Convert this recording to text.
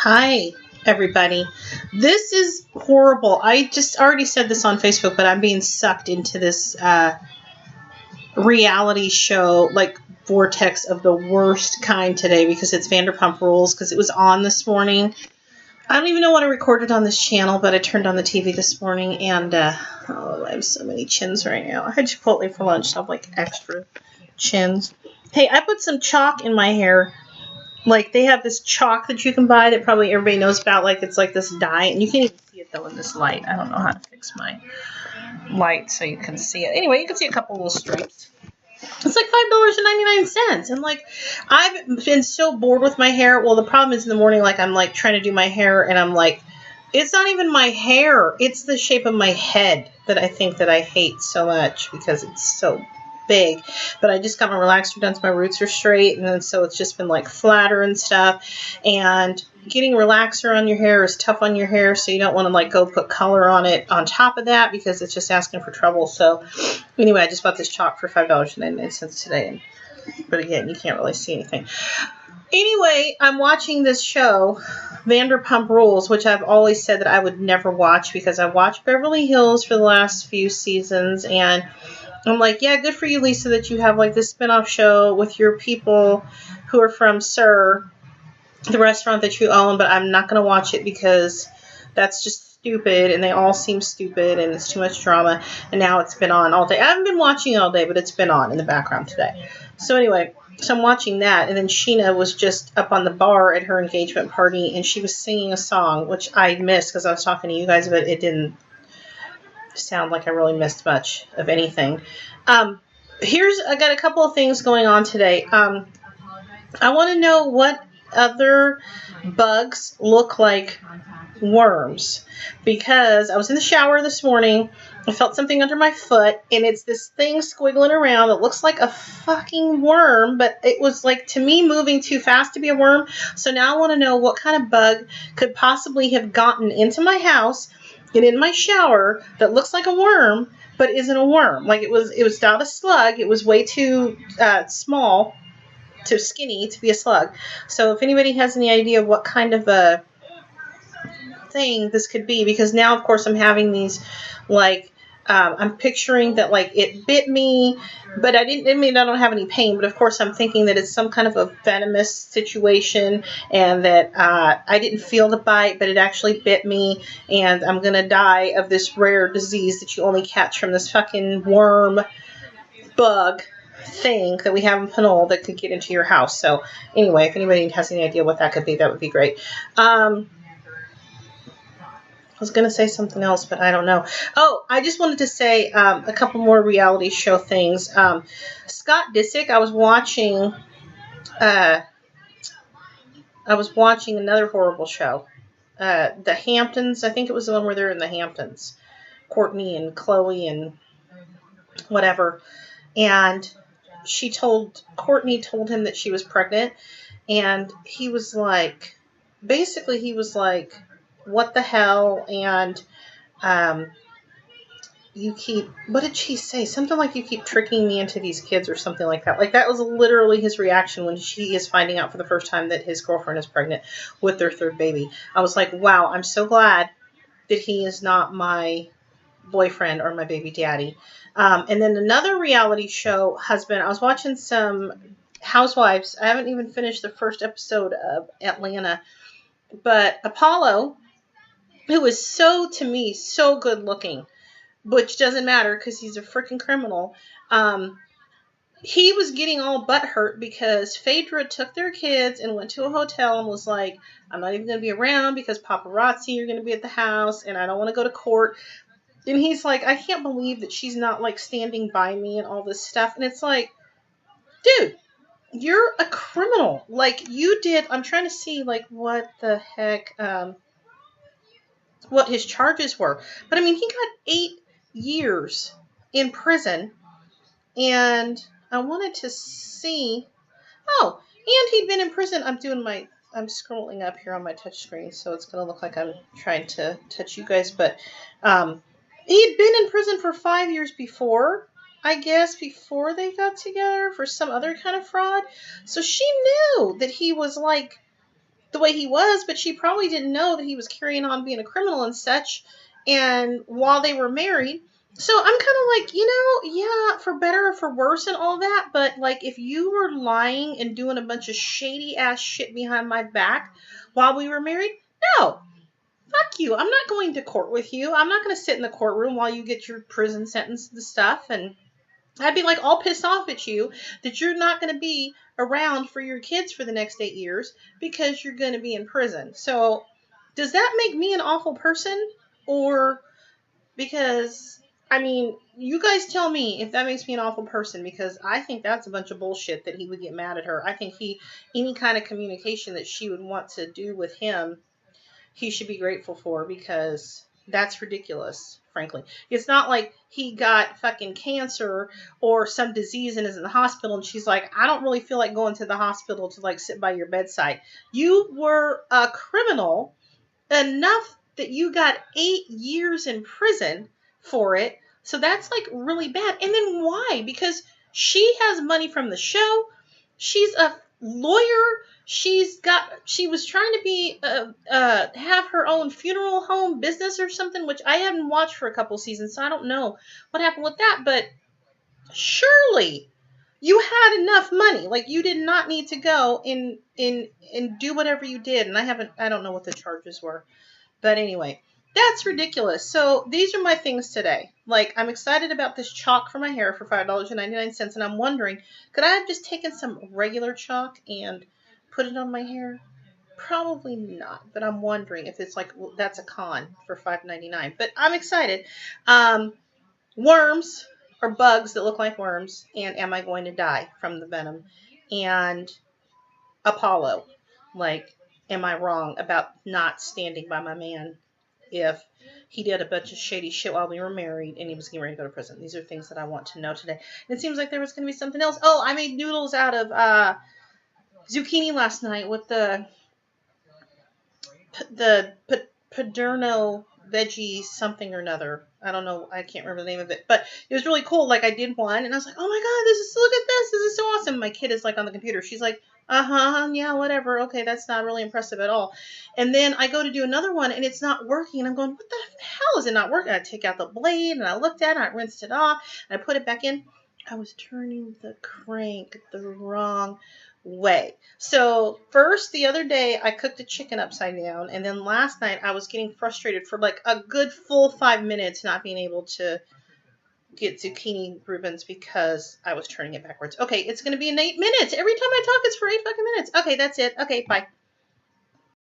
Hi, everybody. This is horrible. I just already said this on Facebook, but I'm being sucked into this reality show, like Vortex of the worst kind today because it's Vanderpump Rules because it was on this morning. I don't even know what I recorded on this channel, but I turned on the TV this morning and, I have so many chins right now. I had Chipotle for lunch, so I have like extra chins. Hey, I put some chalk in my hair. Like, they have this chalk that you can buy that probably everybody knows about. Like, it's like this dye. And you can't even see it, though, in this light. I don't know how to fix my light so you can see it. Anyway, you can see a couple little stripes. It's like $5.99. And, like, I've been so bored with my hair. Well, the problem is in the morning, like, I'm, like, trying to do my hair. And I'm like, it's not even my hair. It's the shape of my head that I think that I hate so much because it's so big. But I just got my relaxer done so my roots are straight, and then so it's just been like flatter and stuff. And getting relaxer on your hair is tough on your hair, so you don't want to like go put color on it on top of that because it's just asking for trouble. So anyway, I just bought this chalk for $5.99 today, but again, you can't really see anything. Anyway, I'm watching this show, Vanderpump Rules, which I've always said that I would never watch because I watched Beverly Hills for the last few seasons, and I'm like, yeah, good for you, Lisa, that you have like this spinoff show with your people who are from Sir, the restaurant that you own, but I'm not going to watch it because that's just stupid, and they all seem stupid, and it's too much drama, and now it's been on all day. I haven't been watching it all day, but it's been on in the background today. So anyway, so I'm watching that, and then Sheena was just up on the bar at her engagement party, and she was singing a song, which I missed because I was talking to you guys, but it didn't sound like I really missed much of anything. I got a couple of things going on today. I want to know what other bugs look like worms, because I was in the shower this morning. I felt something under my foot, and it's this thing squiggling around that looks like a fucking worm, but it was like, to me, moving too fast to be a worm. So now I want to know what kind of bug could possibly have gotten into my house and in my shower that looks like a worm but isn't a worm. Like, it was not a slug. It was way too small, too skinny to be a slug. So if anybody has any idea what kind of a thing this could be, because now of course I'm having these like I'm picturing that like it bit me, but I don't have any pain, but of course I'm thinking that it's some kind of a venomous situation, and that I didn't feel the bite, but it actually bit me, and I'm gonna die of this rare disease that you only catch from this fucking worm bug thing that we have in Pinole that could get into your house. So anyway, if anybody has any idea what that could be, that would be great. I was going to say something else, but I don't know. Oh, I just wanted to say a couple more reality show things. Scott Disick, I was watching another horrible show. The Hamptons, I think it was the one where they're in the Hamptons. Courtney and Chloe and whatever. And Courtney told him that she was pregnant, and he was like, what the hell? And what did she say? Something like, you keep tricking me into these kids or something like that. Like, that was literally his reaction when he is finding out for the first time that his girlfriend is pregnant with their third baby. I was like, wow, I'm so glad that he is not my boyfriend or my baby daddy. And then another reality show husband, I was watching some Housewives. I haven't even finished the first episode of Atlanta, but Apollo, who is to me, so good looking, which doesn't matter because he's a freaking criminal. He was getting all butthurt because Phaedra took their kids and went to a hotel and was like, I'm not even going to be around because paparazzi are going to be at the house and I don't want to go to court. And he's like, I can't believe that she's not like standing by me and all this stuff. And it's like, dude, you're a criminal. Like, you did. I'm trying to see like what the heck, what his charges were. But I mean, he got 8 years in prison, and I wanted to see. Oh, and he'd been in prison. I'm scrolling up here on my touch screen, so it's going to look like I'm trying to touch you guys. But he'd been in prison for 5 years before, I guess, before they got together for some other kind of fraud. So she knew that he was like the way he was, but she probably didn't know that he was carrying on being a criminal and such. And while they were married, so I'm kind of like, yeah, for better or for worse and all that, but like if you were lying and doing a bunch of shady ass shit behind my back while we were married, no. Fuck you. I'm not going to court with you. I'm not going to sit in the courtroom while you get your prison sentence and stuff. And I'd be like all pissed off at you that you're not going to be around for your kids for the next 8 years because you're going to be in prison. So does that make me an awful person? Or because, I mean, you guys tell me if that makes me an awful person, because I think that's a bunch of bullshit that he would get mad at her. I think any kind of communication that she would want to do with him, he should be grateful for, because that's ridiculous, frankly. It's not like he got fucking cancer or some disease and is in the hospital and she's like, I don't really feel like going to the hospital to like sit by your bedside. You were a criminal enough that you got 8 years in prison for it. So that's like really bad. And then why? Because she has money from the show. She's a lawyer. She was trying to be have her own funeral home business or something, which I haven't watched for a couple seasons, so I don't know what happened with that. But surely you had enough money. Like, you did not need to go and do whatever you did. And I don't know what the charges were. But anyway, that's ridiculous. So these are my things today. Like, I'm excited about this chalk for my hair for $5.99. And I'm wondering, could I have just taken some regular chalk and put it on my hair? Probably not. But I'm wondering if it's like, that's a con for $5.99. But I'm excited. Worms or bugs that look like worms. And am I going to die from the venom? And Apollo. Like, am I wrong about not standing by my man if he did a bunch of shady shit while we were married and he was getting ready to go to prison? These are things that I want to know today. And it seems like there was going to be something else. Oh, I made noodles out of zucchini last night with the Paderno veggie something or another. I don't know. I can't remember the name of it. But it was really cool. Like, I did one and I was like, oh my God, look at this. This is so awesome. My kid is like on the computer. She's like, yeah, whatever. Okay, that's not really impressive at all. And then I go to do another one and it's not working. And I'm going, what the hell is it not working? I take out the blade and I looked at it, I rinsed it off, and I put it back in. I was turning the crank the wrong way. So first, the other day, I cooked the chicken upside down. And then last night, I was getting frustrated for like a good full 5 minutes not being able to get zucchini Rubens because I was turning it backwards. Okay, it's going to be in 8 minutes. Every time I talk, it's for 8 fucking minutes. Okay, that's it. Okay, bye.